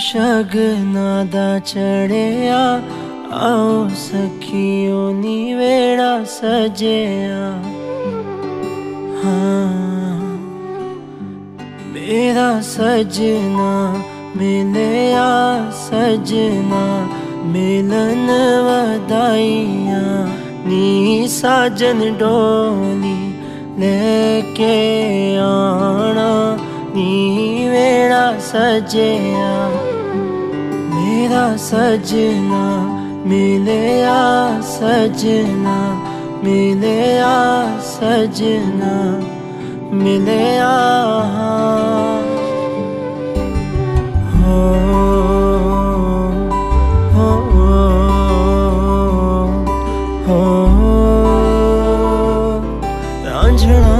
शगना दा चढ़िया आओ सखियों नी वेड़ा सजिया। हाँ मेरा सजना मिलया सजना मिलन वधाइया नी साजन डोली लेके आना नी वेड़ा सजिया। मेरा सजना मिलया सजना मिलया सजना मिलया। हो हो हो रांझना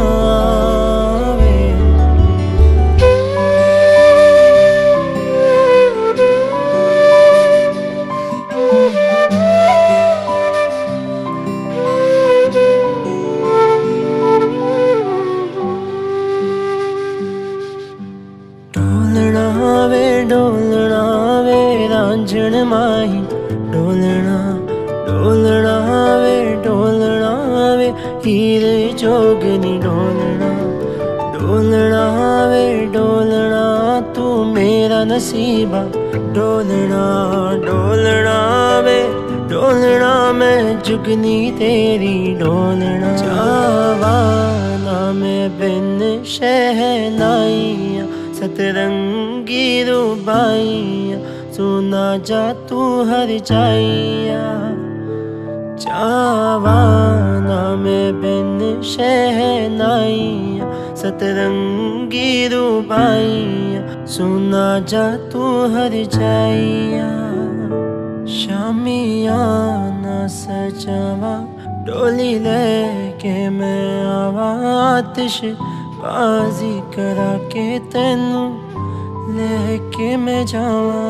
डोलना वे रांझण माही डोलना डोलना वे हीर जोगनी डोलना डोलना वे डोलना तू मेरा नसीबा डोलना डोलना वे डोलना मैं जुगनी तेरी डोलना। जावाना मैं बिन शहनाइया सतरंगी रुबाइया सुना जा तू हर जाइया। जावाना मैं बिन शहनाइया सतरंगी रुबाइया सुना जा तू हर जाइया। शामियाना सजावा डोली लेके मैं आवा आतिश बाजी करा के तेनू लेके मैं जावा।